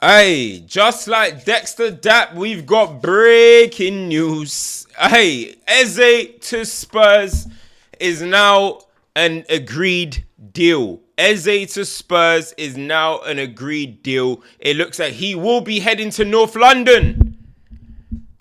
Hey, just like Dexter Dapp, we've got breaking news. Hey, Eze to Spurs is now an agreed deal. Eze to Spurs is now an agreed deal. It looks like he will be heading to North London,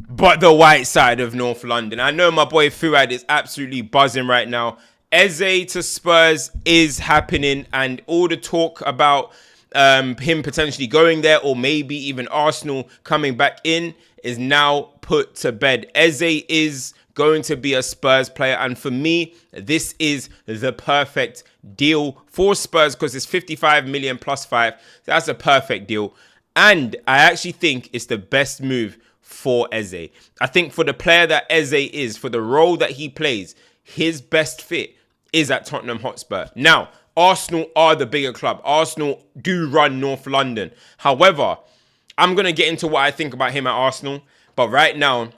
but the white side of North London. I know my boy Fuad is absolutely buzzing right now. Eze to Spurs is happening, and all the talk about him potentially going there or maybe even Arsenal coming back in is now put to bed. Eze is going to be a Spurs player, and for me, this is the perfect deal for Spurs because it's 55 million plus 5. That's a perfect deal, and I actually think it's the best move for Eze. I think for the player that Eze is, for the role that he plays, his best fit is at Tottenham Hotspur. Now, Arsenal are the bigger club. Arsenal do run North London. However, I'm going to get into what I think about him at Arsenal. But right now,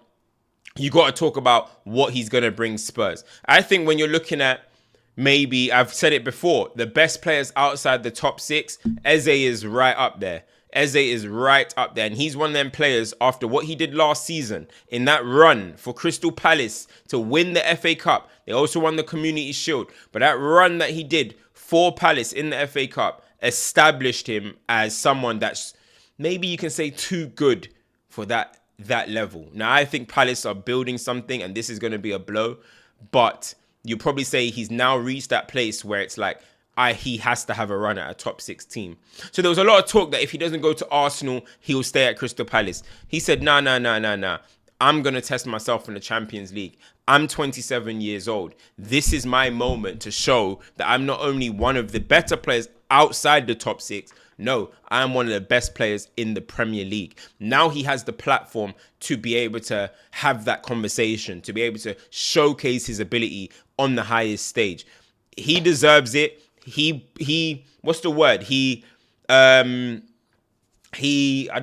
you got to talk about what he's going to bring Spurs. I think when you're looking at maybe, I've said it before, the best players outside the top 6, Eze is right up there. Eze is right up there. And he's one of them players after what he did last season in that run for Crystal Palace to win the FA Cup. They also won the Community Shield. But that run that he did for Palace in the FA Cup established him as someone that's maybe you can say too good for that level. Now, I think Palace are building something and this is going to be a blow. But you probably say he's now reached that place where it's like, he has to have a run at a top 6 team. So there was a lot of talk that if he doesn't go to Arsenal, he'll stay at Crystal Palace. He said, nah. I'm going to test myself in the Champions League. I'm 27 years old. This is my moment to show that I'm not only one of the better players outside the top 6, no, I'm one of the best players in the Premier League. Now he has the platform to be able to have that conversation, to be able to showcase his ability on the highest stage. He deserves it. He what's the word? I don't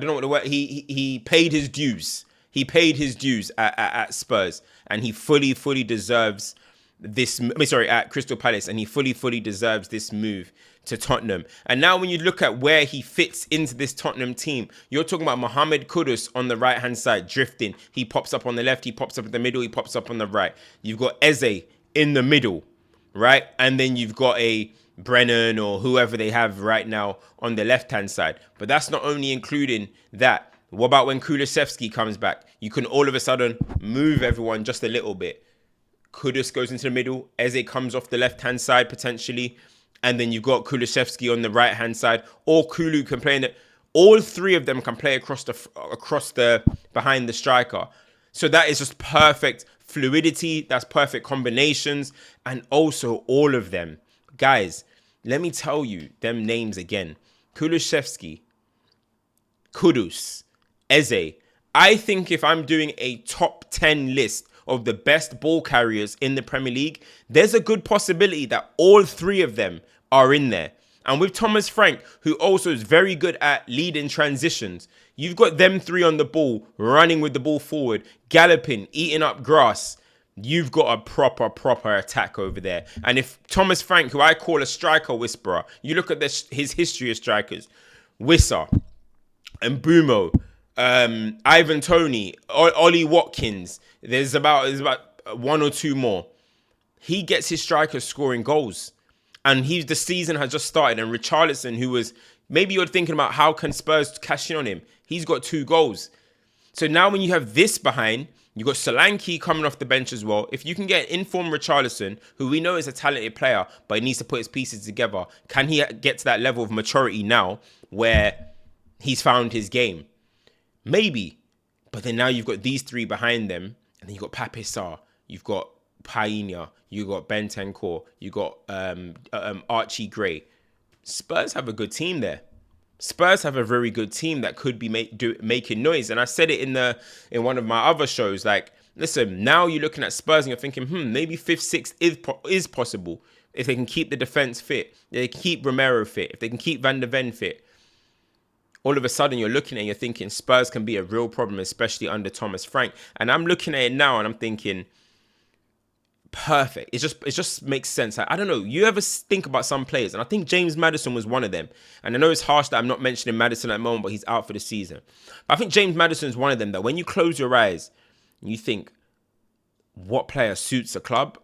know what the word, he paid his dues. He paid his dues at Spurs, and he fully deserves this. At Crystal Palace, and he fully deserves this move to Tottenham. And now when you look at where he fits into this Tottenham team, you're talking about Mohamed Kudus on the right hand side, drifting. He pops up on the left, he pops up in the middle, he pops up on the right. You've got Eze in the middle, right? And then you've got a Brennan or whoever they have right now on the left-hand side. But that's not only including that. What about when Kulusevski comes back? You can all of a sudden move everyone just a little bit. Kudus goes into the middle. Eze comes off the left-hand side potentially. And then you've got Kulusevski on the right-hand side. Or Kulu can play in it. All three of them can play across the behind the striker. So that is just perfect fluidity. That's perfect combinations. And also all of them. Guys, let me tell you them names again. Kulusevski, Kudus, Eze. I think if I'm doing a top 10 list of the best ball carriers in the Premier League, there's a good possibility that all three of them are in there. And with Thomas Frank, who also is very good at leading transitions, you've got them three on the ball, running with the ball forward, galloping, eating up grass. You've got a proper attack over there. And if Thomas Frank, who I call a striker whisperer, you look at his history of strikers, Wissa, Mbumo, Ivan Toney, Ollie Watkins, there's about one or two more. He gets his strikers scoring goals. And the season has just started. And Richarlison, who was, maybe you're thinking about how can Spurs cash in on him? He's got 2 goals. So now when you have this behind, you've got Solanke coming off the bench as well. If you can get informed Richarlison, who we know is a talented player, but he needs to put his pieces together, can he get to that level of maturity now where he's found his game? Maybe. But then now you've got these 3 behind them, and then you've got Pape Sarr, you've got Payet, you've got Bentancur, you've got Archie Gray. Spurs have a good team there. Spurs have a very good team that could be making noise. And I said it in one of my other shows. Like, listen, now you're looking at Spurs and you're thinking, maybe 5th, 6th is possible if they can keep the defense fit. If they can keep Romero fit. If they can keep Van de Ven fit. All of a sudden, you're looking at it and you're thinking Spurs can be a real problem, especially under Thomas Frank. And I'm looking at it now and I'm thinking, perfect. It just makes sense. I don't know. You ever think about some players, and I think James Maddison was one of them. And I know it's harsh that I'm not mentioning Maddison at the moment, but he's out for the season. But I think James Maddison is one of them that when you close your eyes, and you think, what player suits a club?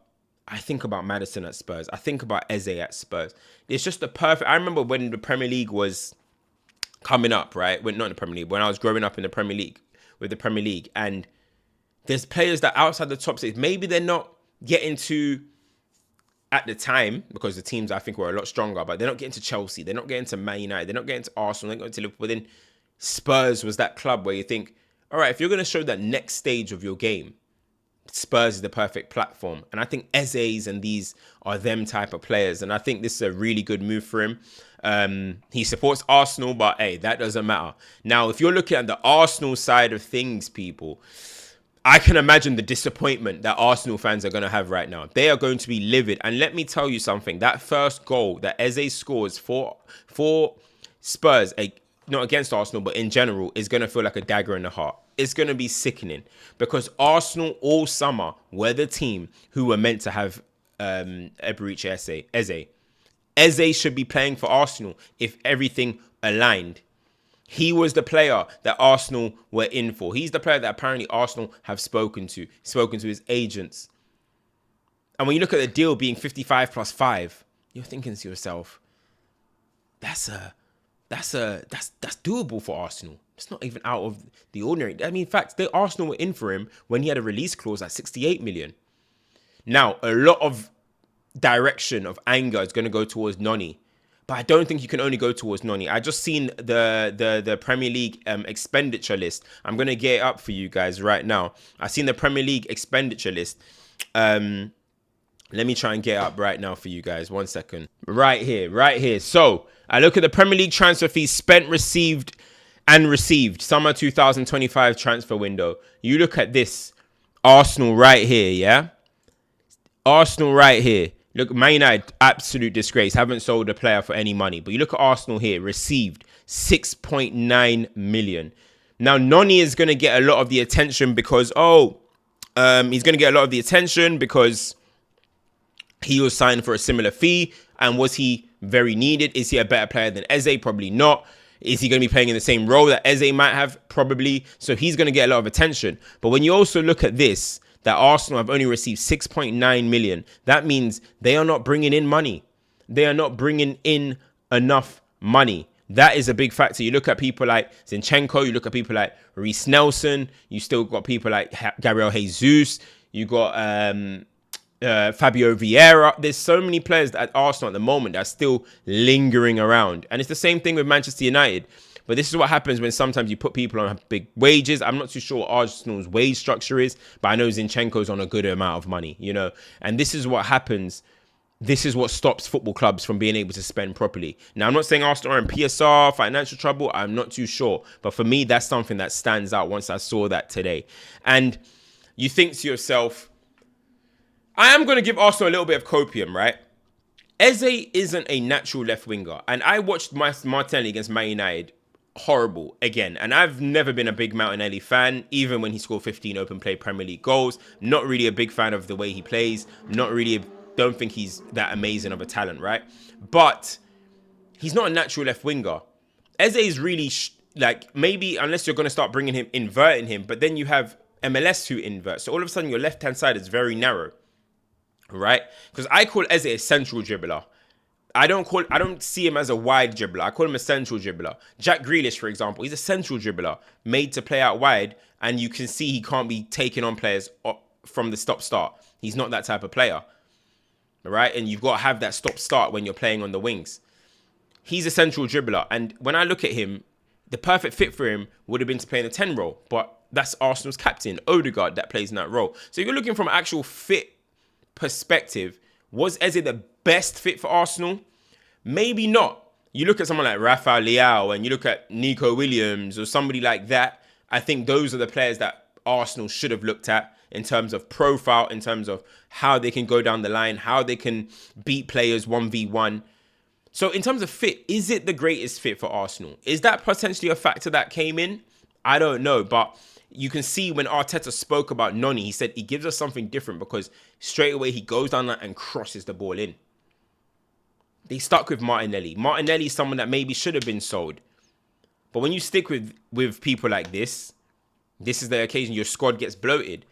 I think about Maddison at Spurs. I think about Eze at Spurs. It's just the perfect. I remember when the Premier League was coming up, right? When not in the Premier League, when I was growing up in the Premier League with the Premier League, and there's players that outside the top six, maybe they're not getting to at the time because the teams I think were a lot stronger, but they're not getting to Chelsea, they're not getting to Man United, they're not getting to Arsenal, they're not getting to Liverpool. Then Spurs was that club where you think, all right, if you're going to show that next stage of your game, Spurs is the perfect platform. And I think Eze's and these are them type of players. And I think this is a really good move for him. He supports Arsenal, but hey, that doesn't matter. Now, if you're looking at the Arsenal side of things, people, I can imagine the disappointment that Arsenal fans are going to have right now. They are going to be livid. And let me tell you something. That first goal that Eze scores for Spurs, not against Arsenal, but in general, is going to feel like a dagger in the heart. It's going to be sickening because Arsenal all summer were the team who were meant to have Eberechi Eze. Eze should be playing for Arsenal if everything aligned. He was the player that Arsenal were in for. He's the player that apparently Arsenal have spoken to his agents. And when you look at the deal being 55 plus 5, you're thinking to yourself, that's doable for Arsenal. It's not even out of the ordinary. I mean, in fact, the Arsenal were in for him when he had a release clause at 68 million. Now, a lot of direction of anger is going to go towards Noni. But I don't think you can only go towards Noni. I just seen the Premier League expenditure list. I'm going to get it up for you guys right now. I've seen the Premier League expenditure list. Let me try and get it up right now for you guys. 1 second. Right here. So I look at the Premier League transfer fees spent, received. Summer 2025 transfer window. You look at this. Arsenal right here, yeah? Arsenal right here. Look, Man United, absolute disgrace. Haven't sold a player for any money. But you look at Arsenal here, received 6.9 million. Now, Noni is going to get a lot of the attention because, he's going to get a lot of the attention because he was signed for a similar fee. And was he very needed? Is he a better player than Eze? Probably not. Is he going to be playing in the same role that Eze might have? Probably. So he's going to get a lot of attention. But when you also look at this, that Arsenal have only received 6.9 million. That means they are not bringing in money. They are not bringing in enough money. That is a big factor. You look at people like Zinchenko. You look at people like Reece Nelson. You still got people like Gabriel Jesus. You got Fabio Vieira. There's so many players at Arsenal at the moment that are still lingering around. And it's the same thing with Manchester United. But this is what happens when sometimes you put people on big wages. I'm not too sure what Arsenal's wage structure is, but I know Zinchenko's on a good amount of money, you know. And this is what happens. This is what stops football clubs from being able to spend properly. Now, I'm not saying Arsenal are in PSR, financial trouble. I'm not too sure. But for me, that's something that stands out once I saw that today. And you think to yourself, I am going to give Arsenal a little bit of copium, right? Eze isn't a natural left winger. And I watched Martinelli against Man United. Horrible again, and I've never been a big Martinelli fan, even when he scored 15 open play Premier League goals. Not really a big fan of the way he plays. Don't think he's that amazing of a talent, right? But he's not a natural left winger. Eze is really maybe unless you're going to start bringing him, inverting him, but then you have MLS who invert. So all of a sudden your left hand side is very narrow, right? Because I call Eze a central dribbler. I don't see him as a wide dribbler. I call him a central dribbler. Jack Grealish, for example, he's a central dribbler made to play out wide, and you can see he can't be taking on players from the stop-start. He's not that type of player, right? And you've got to have that stop-start when you're playing on the wings. He's a central dribbler, and when I look at him, the perfect fit for him would have been to play in the 10 role, but that's Arsenal's captain, Odegaard, that plays in that role. So if you're looking from an actual fit perspective, was Eze the best fit for Arsenal? Maybe not. You look at someone like Rafael Leao and you look at Nico Williams or somebody like that. I think those are the players that Arsenal should have looked at in terms of profile, in terms of how they can go down the line, how they can beat players 1v1. So in terms of fit, is it the greatest fit for Arsenal? Is that potentially a factor that came in? I don't know, but you can see when Arteta spoke about Noni, he said he gives us something different because straight away he goes down that and crosses the ball in. They stuck with Martinelli. Martinelli is someone that maybe should have been sold. But when you stick with people like this is the occasion your squad gets bloated.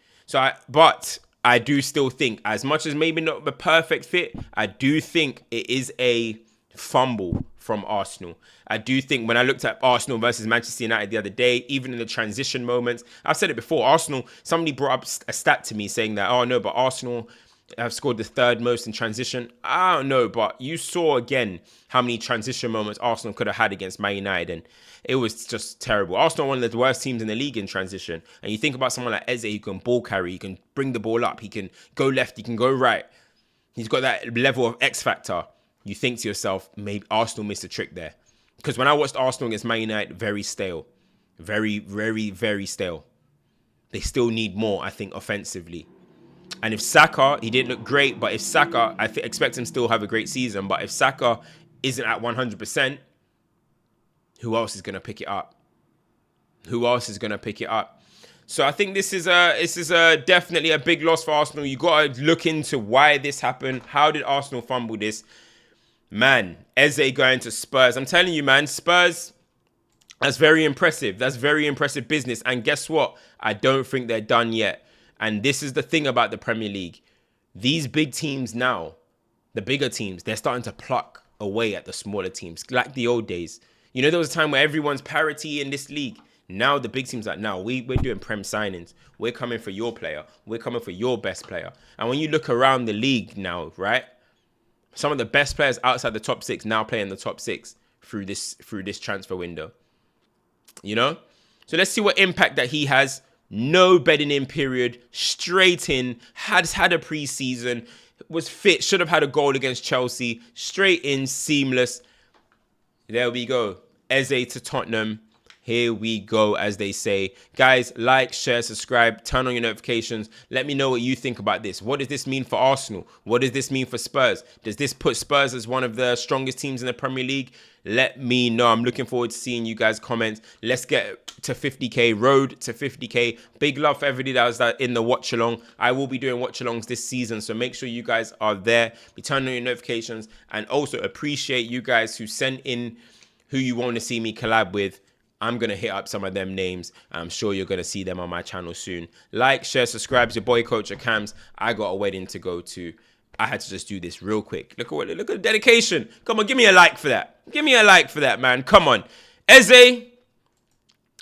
But I do still think, as much as maybe not the perfect fit, I do think it is a fumble from Arsenal. I do think when I looked at Arsenal versus Manchester United the other day, even in the transition moments, I've said it before, Arsenal, somebody brought up a stat to me saying that, oh no, but Arsenal have scored the third most in transition. I don't know, but you saw again how many transition moments Arsenal could have had against Man United, and it was just terrible. Arsenal are one of the worst teams in the league in transition. And you think about someone like Eze, who can ball carry, he can bring the ball up, he can go left, he can go right. He's got that level of X factor. You think to yourself, maybe Arsenal missed a trick there. Because when I watched Arsenal against Man United, very stale. Very, very, very stale. They still need more, I think, offensively. And if Saka, he didn't look great, but if Saka, I expect him still have a great season, but if Saka isn't at 100%, who else is going to pick it up? Who else is going to pick it up? So I think this is definitely a big loss for Arsenal. You got to look into why this happened. How did Arsenal fumble this? Man, Eze going to Spurs. I'm telling you, man, Spurs, that's very impressive. That's very impressive business. And guess what? I don't think they're done yet. And this is the thing about the Premier League. These big teams now, the bigger teams, they're starting to pluck away at the smaller teams, like the old days. You know, there was a time where everyone's parity in this league. Now the big teams are like, now we're doing Prem signings. We're coming for your player. We're coming for your best player. And when you look around the league now, right? Some of the best players outside the top six now play in the top six through this transfer window. You know? So let's see what impact that he has. No bedding in period, straight in, has had a pre-season, was fit, should have had a goal against Chelsea, straight in, seamless. There we go. Eze to Tottenham. Here we go, as they say. Guys, like, share, subscribe, turn on your notifications. Let me know what you think about this. What does this mean for Arsenal? What does this mean for Spurs? Does this put Spurs as one of the strongest teams in the Premier League? Let me know. I'm looking forward to seeing you guys comment. Let's get to 50k, road to 50k. Big love for everybody that was in the watch along. I will be doing watch alongs this season, so make sure you guys are there. Be turning on your notifications, and also appreciate you guys who send in who you want to see me collab with. I'm going to hit up some of them names. I'm sure you're going to see them on my channel soon. Like, share, subscribe. It's your boy, CultureCams. I got a wedding to go to. I had to just do this real quick. Look at the dedication. Come on, give me a like for that. Give me a like for that, man. Come on. Eze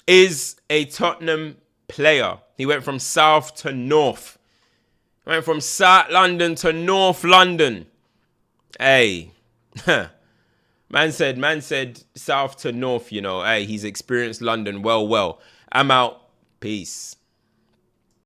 is a Tottenham player. He went from south to north. Went from South London to North London. Hey. Man said south to north, you know. Hey, he's experienced London well. I'm out. Peace.